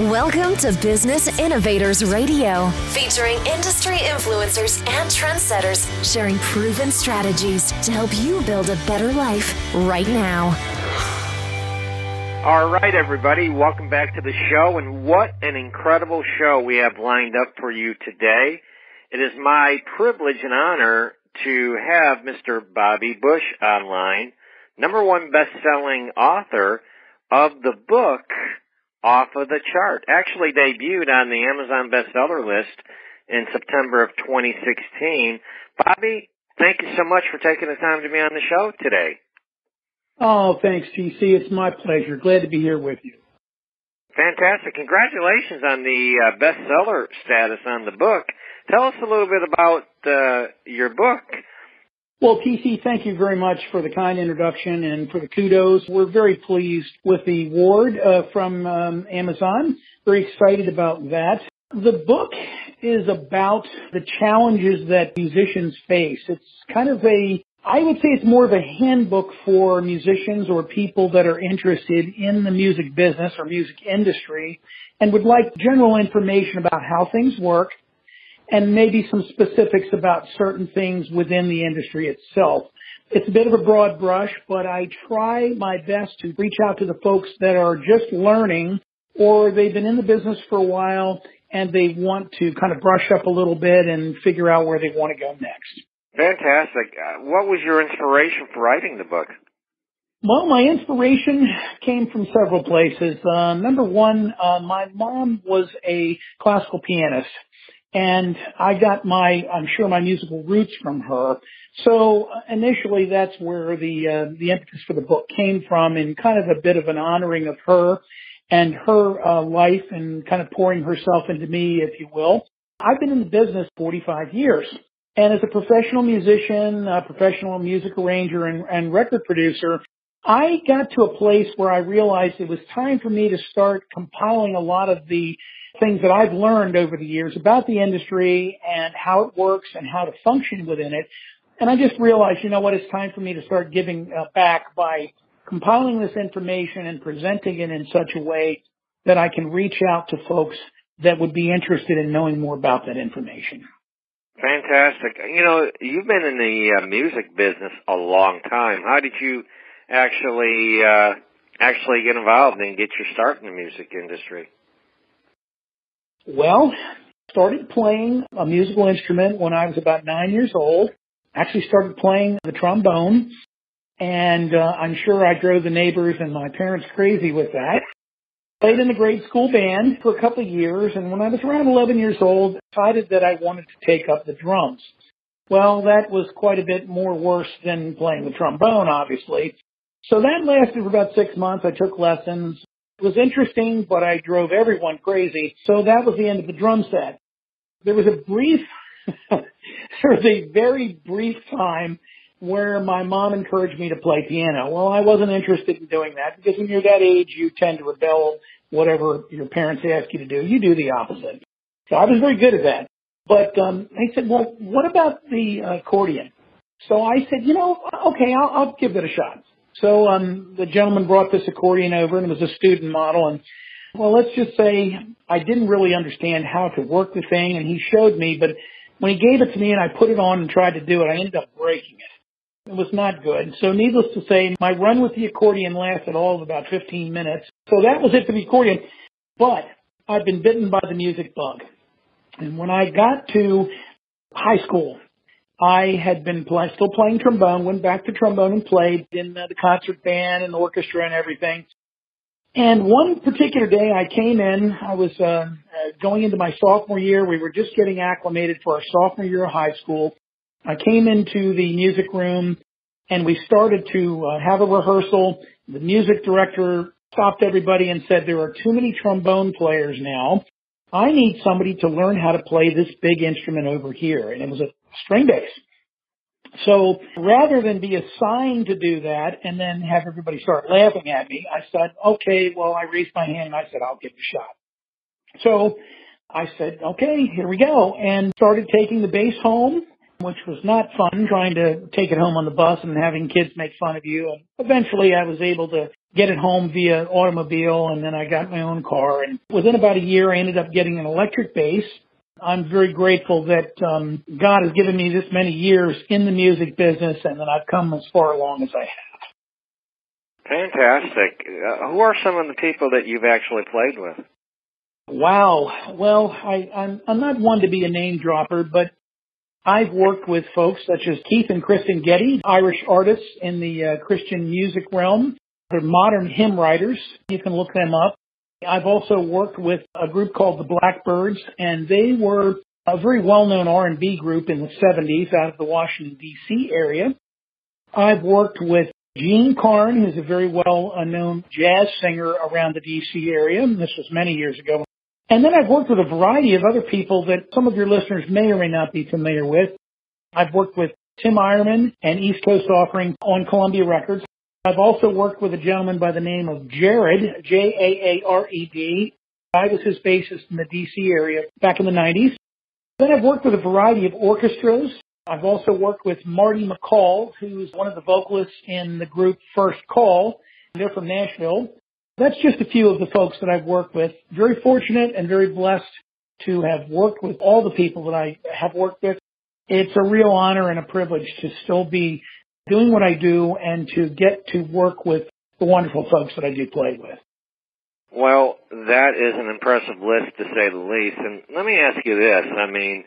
Welcome to Business Innovators Radio, featuring industry influencers and trendsetters sharing proven strategies to help you build a better life right now. All right, everybody, welcome back to the show, and what an incredible show we have lined up for you today. It is my privilege and honor to have Mr. Bobby Bush online, #1 best-selling author of the book Off of the Chart. Actually debuted on the Amazon bestseller list in September of 2016. Bobby, thank you so much for taking the time to be on the show today. Oh, thanks, TC. It's my pleasure. Glad to be here with you. Fantastic. Congratulations on the bestseller status on the book. Tell us a little bit about your book. Well, TC, thank you very much for the kind introduction and for the kudos. We're very pleased with the award from Amazon. Very excited about that. The book is about the challenges that musicians face. It's kind of I would say it's more of a handbook for musicians or people that are interested in the music business or music industry and would like general information about how things work, and maybe some specifics about certain things within the industry itself. It's a bit of a broad brush, but I try my best to reach out to the folks that are just learning, or they've been in the business for a while and they want to kind of brush up a little bit and figure out where they want to go next. Fantastic. What was your inspiration for writing the book? Well, my inspiration came from several places. #1, my mom was a classical pianist. And I got I'm sure my musical roots from her. So initially that's where the impetus for the book came from, and kind of a bit of an honoring of her and her life and kind of pouring herself into me, if you will. I've been in the business 45 years. And as a professional musician, a professional music arranger and record producer, I got to a place where I realized it was time for me to start compiling a lot of the things that I've learned over the years about the industry and how it works and how to function within it. And I just realized, you know what, it's time for me to start giving back by compiling this information and presenting it in such a way that I can reach out to folks that would be interested in knowing more about that information. Fantastic. You know, you've been in the music business a long time. How did you actually get involved and get your start in the music industry? Well, started playing a musical instrument when I was about 9 years old. Actually started playing the trombone, and I'm sure I drove the neighbors and my parents crazy with that. Played in the grade school band for a couple of years, and when I was around 11 years old, decided that I wanted to take up the drums. Well, that was quite a bit more worse than playing the trombone, obviously. So that lasted for about 6 months. I took lessons. It was interesting, but I drove everyone crazy. So that was the end of the drum set. There was a very brief time where my mom encouraged me to play piano. Well, I wasn't interested in doing that because when you're that age, you tend to rebel. Whatever your parents ask you to do, you do the opposite. So I was very good at that. But they said, well, what about the accordion? So I said, okay, I'll give it a shot. So the gentleman brought this accordion over, and it was a student model. And, well, let's just say I didn't really understand how to work the thing, and he showed me. But when he gave it to me and I put it on and tried to do it, I ended up breaking it. It was not good. So needless to say, my run with the accordion lasted all of about 15 minutes. So that was it for the accordion. But I've been bitten by the music bug. And when I got to high school, I had been still playing trombone, went back to trombone and played in the concert band and orchestra and everything. And one particular day I came in, I was going into my sophomore year. We were just getting acclimated for our sophomore year of high school. I came into the music room and we started to have a rehearsal. The music director stopped everybody and said, there are too many trombone players now. I need somebody to learn how to play this big instrument over here. And it was a string bass. So rather than be assigned to do that and then have everybody start laughing at me, I said, okay, well, I raised my hand and I said, I'll give it a shot. So I said, okay, here we go, and started taking the bass home, which was not fun, trying to take it home on the bus and having kids make fun of you. And eventually I was able to get it home via automobile, and then I got my own car. And within about a year, I ended up getting an electric bass. I'm very grateful that God has given me this many years in the music business, and that I've come as far along as I have. Fantastic. Who are some of the people that you've actually played with? Wow. Well, I'm not one to be a name dropper, but I've worked with folks such as Keith and Kristen Gettys, Irish artists in the Christian music realm. They're modern hymn writers. You can look them up. I've also worked with a group called the Blackbyrds, and they were a very well-known R&B group in the 70s out of the Washington, D.C. area. I've worked with Gene Carn, who's a very well-known jazz singer around the D.C. area. This was many years ago. And then I've worked with a variety of other people that some of your listeners may or may not be familiar with. I've worked with Tim Eyermann and East Coast Offering on Columbia Records. I've also worked with a gentleman by the name of Jaared, Jaared. I was his bassist in the D.C. area back in the 90s. Then I've worked with a variety of orchestras. I've also worked with Marty McCall, who's one of the vocalists in the group First Call. They're from Nashville. That's just a few of the folks that I've worked with. Very fortunate and very blessed to have worked with all the people that I have worked with. It's a real honor and a privilege to still be doing what I do and to get to work with the wonderful folks that I do play with. Well, that is an impressive list, to say the least. And let me ask you this. I mean,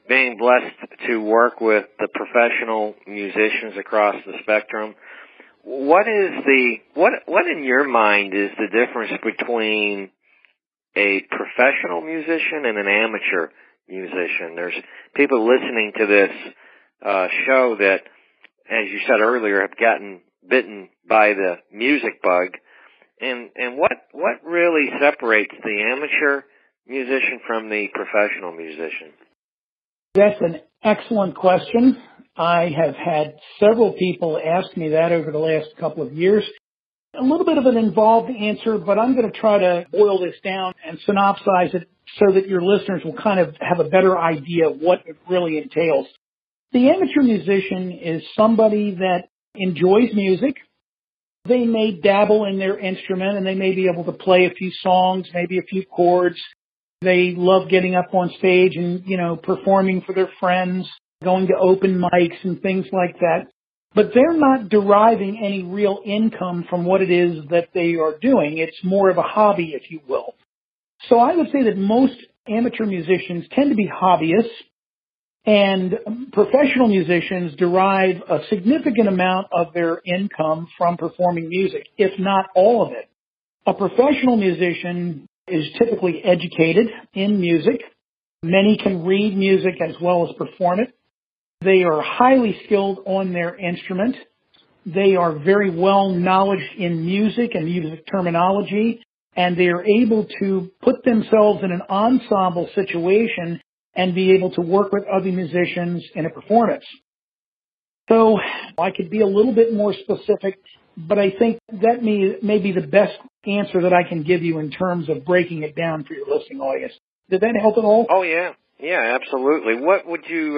being blessed to work with the professional musicians across the spectrum, what in your mind is the difference between a professional musician and an amateur musician? There's people listening to this show that, as you said earlier, have gotten bitten by the music bug. And what really separates the amateur musician from the professional musician? That's an excellent question. I have had several people ask me that over the last couple of years. A little bit of an involved answer, but I'm going to try to boil this down and synopsize it so that your listeners will kind of have a better idea of what it really entails. The amateur musician is somebody that enjoys music. They may dabble in their instrument and they may be able to play a few songs, maybe a few chords. They love getting up on stage and, performing for their friends, going to open mics and things like that. But they're not deriving any real income from what it is that they are doing. It's more of a hobby, if you will. So I would say that most amateur musicians tend to be hobbyists, and professional musicians derive a significant amount of their income from performing music, if not all of it. A professional musician is typically educated in music. Many can read music as well as perform it. They are highly skilled on their instrument. They are very well knowledgeable in music and music terminology, and they are able to put themselves in an ensemble situation and be able to work with other musicians in a performance. So I could be a little bit more specific, but I think that may be the best answer that I can give you in terms of breaking it down for your listening audience. Did that help at all? Oh, yeah. Yeah, absolutely. What would you,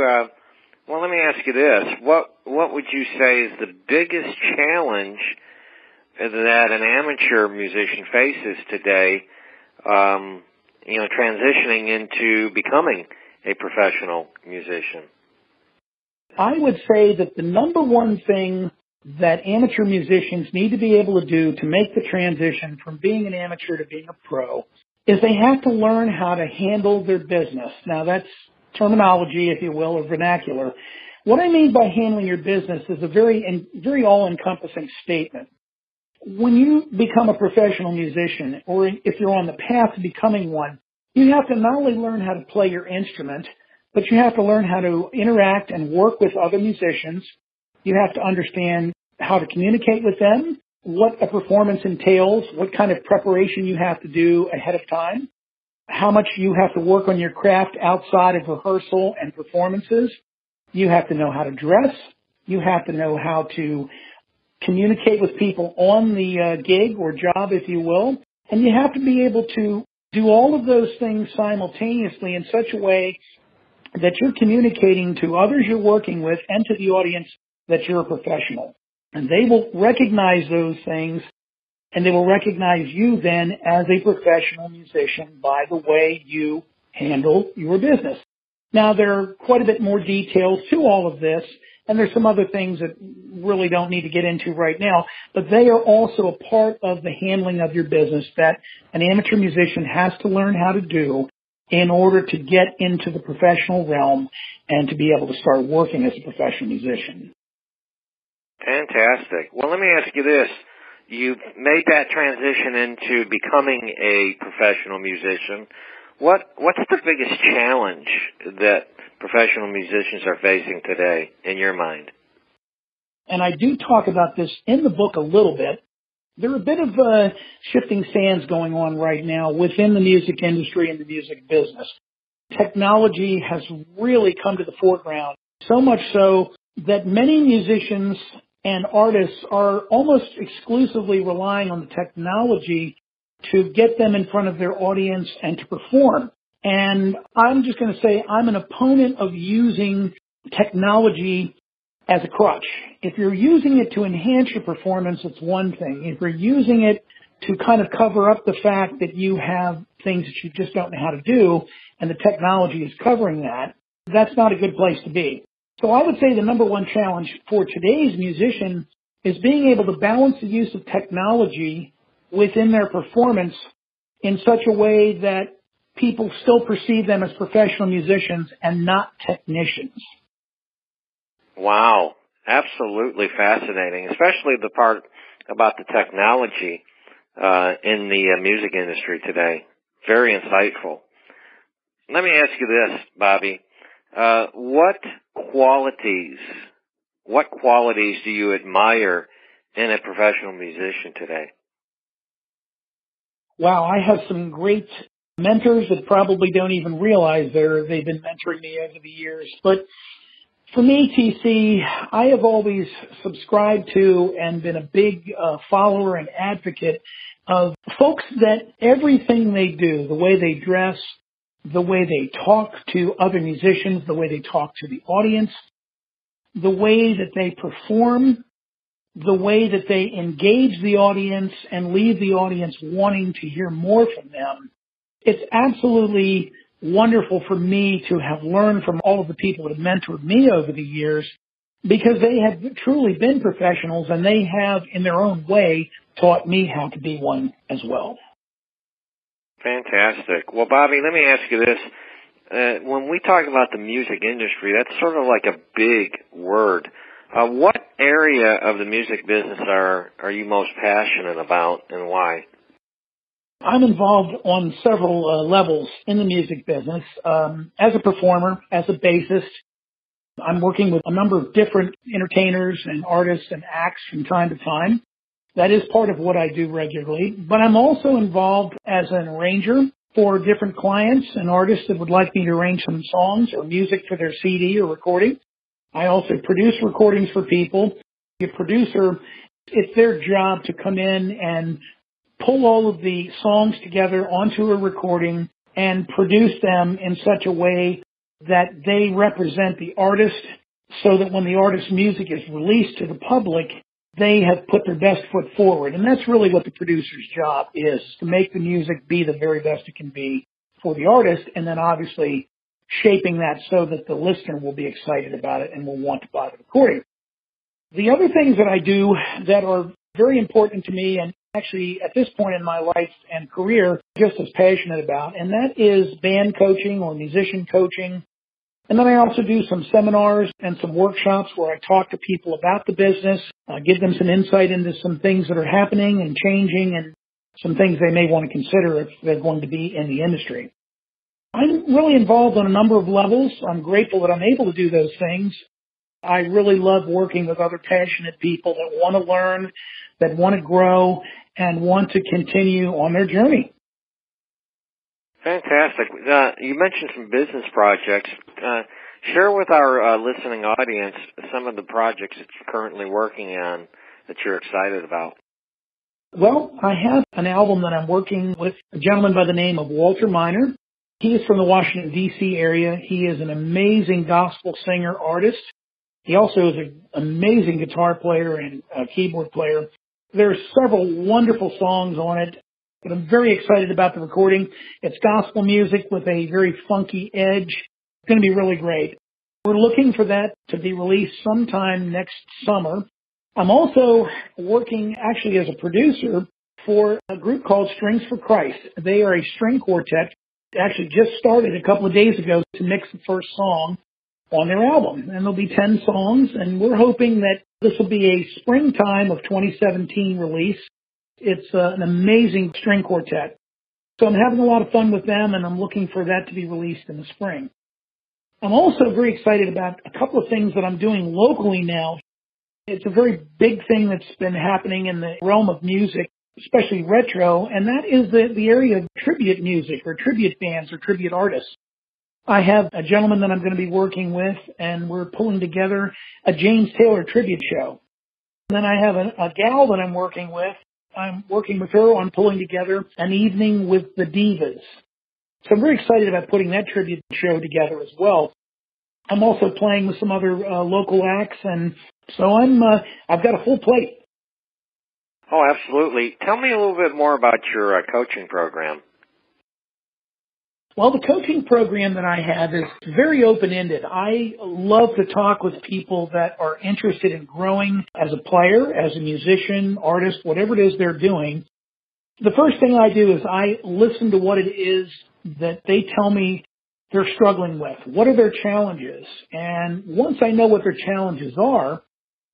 well, let me ask you this. What would you say is the biggest challenge that an amateur musician faces today, transitioning into becoming a professional musician? I would say that the number one thing that amateur musicians need to be able to do to make the transition from being an amateur to being a pro is they have to learn how to handle their business. Now, that's terminology, if you will, or vernacular. What I mean by handling your business is a very all-encompassing statement. When you become a professional musician, or if you're on the path to becoming one, you have to not only learn how to play your instrument, but you have to learn how to interact and work with other musicians. You have to understand how to communicate with them, what a performance entails, what kind of preparation you have to do ahead of time, how much you have to work on your craft outside of rehearsal and performances. You have to know how to dress. You have to know how to communicate with people on the gig or job, if you will. And you have to be able to do all of those things simultaneously in such a way that you're communicating to others you're working with and to the audience that you're a professional. And they will recognize those things and they will recognize you then as a professional musician by the way you handle your business. Now, there are quite a bit more details to all of this, and there's some other things that really don't need to get into right now, but they are also a part of the handling of your business that an amateur musician has to learn how to do in order to get into the professional realm and to be able to start working as a professional musician. Fantastic. Well, let me ask you this. You've made that transition into becoming a professional musician. What's the biggest challenge that professional musicians are facing today, in your mind? And I do talk about this in the book a little bit. There are a bit of shifting sands going on right now within the music industry and the music business. Technology has really come to the foreground, so much so that many musicians and artists are almost exclusively relying on the technology to get them in front of their audience and to perform. And I'm just going to say I'm an opponent of using technology as a crutch. If you're using it to enhance your performance, it's one thing. If you're using it to kind of cover up the fact that you have things that you just don't know how to do, and the technology is covering that, that's not a good place to be. So I would say the number one challenge for today's musician is being able to balance the use of technology within their performance in such a way that people still perceive them as professional musicians and not technicians. Wow, absolutely fascinating, especially the part about the technology in the music industry today. Very insightful. Let me ask you this, Bobby. What qualities do you admire in a professional musician today? Wow, I have some great mentors that probably don't even realize they've been mentoring me over the years. But for me, TC, I have always subscribed to and been a big follower and advocate of folks that everything they do, the way they dress, the way they talk to other musicians, the way they talk to the audience, the way that they perform, the way that they engage the audience and leave the audience wanting to hear more from them. It's absolutely wonderful for me to have learned from all of the people that have mentored me over the years, because they have truly been professionals and they have, in their own way, taught me how to be one as well. Fantastic. Well, Bobby, let me ask you this. When we talk about the music industry, that's sort of like a big word. What area of the music business are you most passionate about, and why? I'm involved on several levels in the music business. As a performer, as a bassist, I'm working with a number of different entertainers and artists and acts from time to time. That is part of what I do regularly. But I'm also involved as an arranger for different clients and artists that would like me to arrange some songs or music for their CD or recording. I also produce recordings for people. The producer, it's their job to come in and pull all of the songs together onto a recording and produce them in such a way that they represent the artist, so that when the artist's music is released to the public, they have put their best foot forward. And that's really what the producer's job is, to make the music be the very best it can be for the artist, and then obviously shaping that so that the listener will be excited about it and will want to buy the recording. The other things that I do that are very important to me, and actually at this point in my life and career just as passionate about, and that is band coaching or musician coaching. And then I also do some seminars and some workshops where I talk to people about the business, give them some insight into some things that are happening and changing and some things they may want to consider if they're going to be in the industry. I'm really involved on a number of levels. I'm grateful that I'm able to do those things. I really love working with other passionate people that want to learn, that want to grow, and want to continue on their journey. Fantastic. You mentioned some business projects. Share with our listening audience some of the projects that you're currently working on that you're excited about. Well, I have an album that I'm working with a gentleman by the name of Walter Minor. He is from the Washington, DC area. He is an amazing gospel singer, artist. He also is an amazing guitar player and keyboard player. There are several wonderful songs on it, but I'm very excited about the recording. It's gospel music with a very funky edge. It's going to be really great. We're looking for that to be released sometime next summer. I'm also working actually as a producer for a group called Strings for Christ. They are a string quartet. They actually just started a couple of days ago to mix the first song on their album. And there'll be 10 songs, and we're hoping that this will be a springtime of 2017 release. It's an amazing string quartet. So I'm having a lot of fun with them, and I'm looking for that to be released in the spring. I'm also very excited about a couple of things that I'm doing locally now. It's a very big thing that's been happening in the realm of music, especially retro, and that is the area of tribute music or tribute bands or tribute artists. I have a gentleman that I'm going to be working with, and we're pulling together a James Taylor tribute show. And then I have a gal that I'm working with. I'm working with her on pulling together an evening with the divas. So I'm very excited about putting that tribute show together as well. I'm also playing with some other local acts, and so I've got a full plate. Oh, absolutely. Tell me a little bit more about your coaching program. Well, the coaching program that I have is very open-ended. I love to talk with people that are interested in growing as a player, as a musician, artist, whatever it is they're doing. The first thing I do is I listen to what it is that they tell me they're struggling with. What are their challenges? And once I know what their challenges are,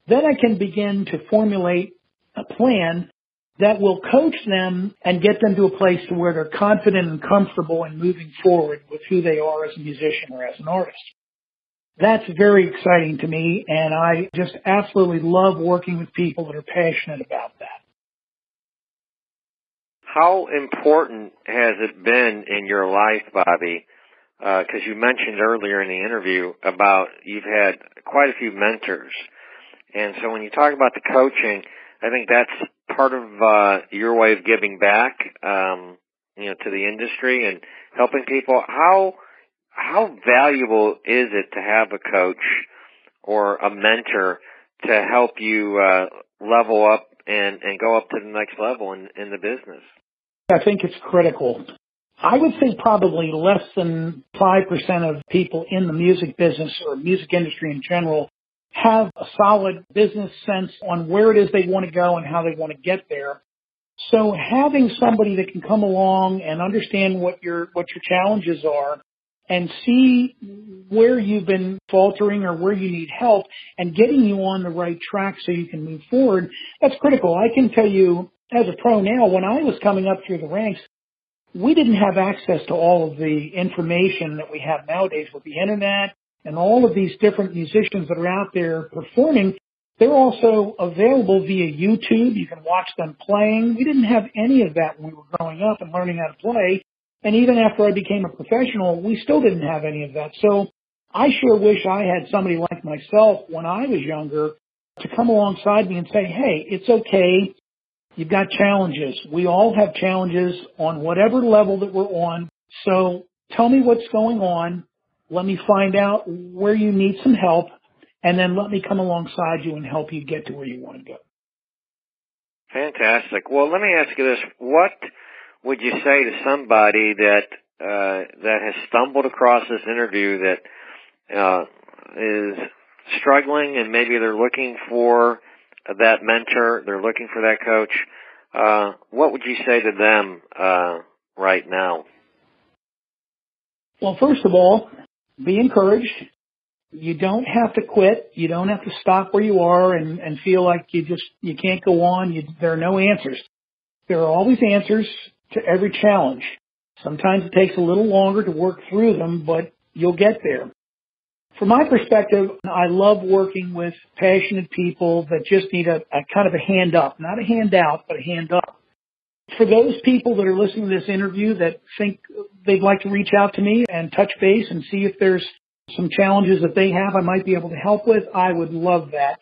then I can begin to formulate a plan that will coach them and get them to a place to where they're confident and comfortable in moving forward with who they are as a musician or as an artist. That's very exciting to me, and I just absolutely love working with people that are passionate about that. How important has it been in your life, Bobby? Because you mentioned earlier in the interview about you've had quite a few mentors. And so when you talk about the coaching, I think that's part of your way of giving back, to the industry and helping people. How valuable is it to have a coach or a mentor to help you level up and go up to the next level in the business? I think it's critical. I would say probably less than 5% of people in the music business or music industry in general have a solid business sense on where it is they want to go and how they want to get there. So having somebody that can come along and understand what your challenges are and see where you've been faltering or where you need help and getting you on the right track so you can move forward, that's critical. I can tell you as a pro now, when I was coming up through the ranks, we didn't have access to all of the information that we have nowadays with the internet and all of these different musicians that are out there performing. They're also available via YouTube. You can watch them playing. We didn't have any of that when we were growing up and learning how to play. And even after I became a professional, we still didn't have any of that. So I sure wish I had somebody like myself when I was younger to come alongside me and say, hey, it's okay. You've got challenges. We all have challenges on whatever level that we're on. So tell me what's going on. Let me find out where you need some help, and then let me come alongside you and help you get to where you want to go. Fantastic. Well, let me ask you this. What would you say to somebody that has stumbled across this interview that is struggling and maybe they're looking for that mentor, they're looking for that coach? What would you say to them right now? Well, first of all, be encouraged. You don't have to quit. You don't have to stop where you are and feel like you can't go on. There are no answers. There are always answers to every challenge. Sometimes it takes a little longer to work through them, but you'll get there. From my perspective, I love working with passionate people that just need a kind of a hand up, not a hand out, but a hand up. For those people that are listening to this interview that think they'd like to reach out to me and touch base and see if there's some challenges that they have I might be able to help with, I would love that.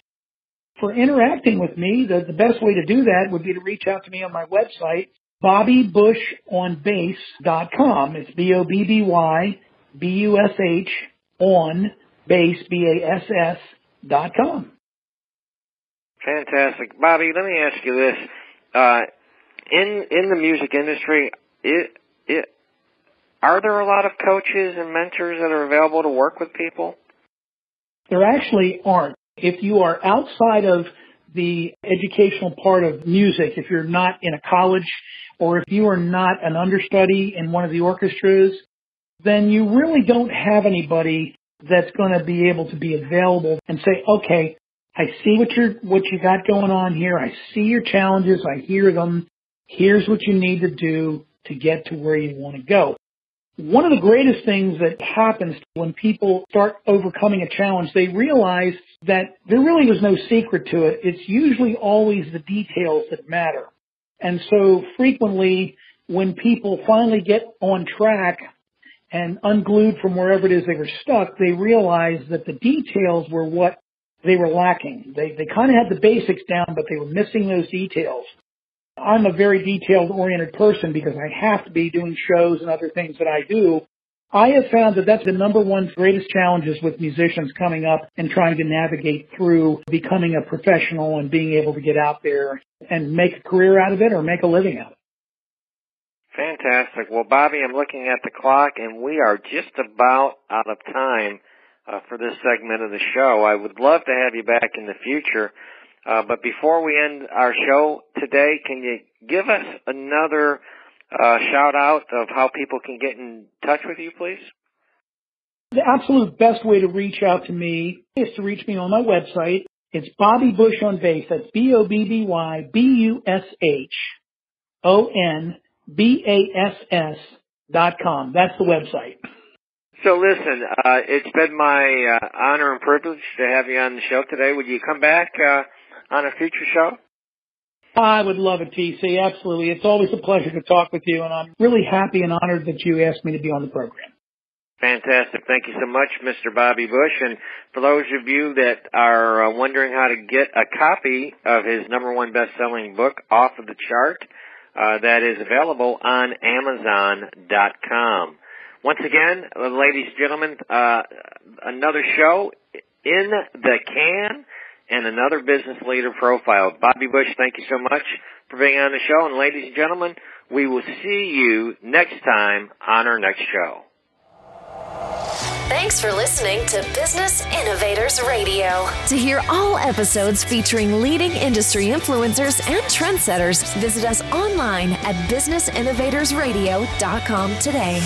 For interacting with me, the best way to do that would be to reach out to me on my website, BobbyBush.com. It's BOBBYBUSH on bass, BASS.com. Fantastic. Bobby, let me ask you this. in the music industry, are there a lot of coaches and mentors that are available to work with people? There actually aren't. If you are outside of the educational part of music, if you're not in a college or if you are not an understudy in one of the orchestras, then you really don't have anybody that's going to be able to be available and say, okay, I see what you got going on here. I see your challenges. I hear them. Here's what you need to do to get to where you want to go. One of the greatest things that happens when people start overcoming a challenge, they realize that there really is no secret to it. It's usually always the details that matter. And so frequently when people finally get on track and unglued from wherever it is they were stuck, they realize that the details were what they were lacking. They kind of had the basics down, but they were missing those details. I'm a very detailed-oriented person because I have to be doing shows and other things that I do. I have found that that's the number one greatest challenges with musicians coming up and trying to navigate through becoming a professional and being able to get out there and make a career out of it or make a living out of it. Fantastic. Well, Bobby, I'm looking at the clock, and we are just about out of time for this segment of the show. I would love to have you back in the future. But before we end our show today, can you give us another shout-out of how people can get in touch with you, please? The absolute best way to reach out to me is to reach me on my website. It's Bobby Bush on Bass. That's BobbyBushonBass.com. That's the website. So listen, it's been my honor and privilege to have you on the show today. Would you come back on a future show? I would love it, TC. Absolutely. It's always a pleasure to talk with you, and I'm really happy and honored that you asked me to be on the program. Fantastic. Thank you so much, Mr. Bobby Bush. And for those of you that are wondering how to get a copy of his #1 best-selling book, Off of the Chart, that is available on Amazon.com. Once again, ladies and gentlemen, another show in the can and another business leader profile. Bobby Bush, thank you so much for being on the show. And ladies and gentlemen, we will see you next time on our next show. Thanks for listening to Business Innovators Radio. To hear all episodes featuring leading industry influencers and trendsetters, visit us online at businessinnovatorsradio.com today.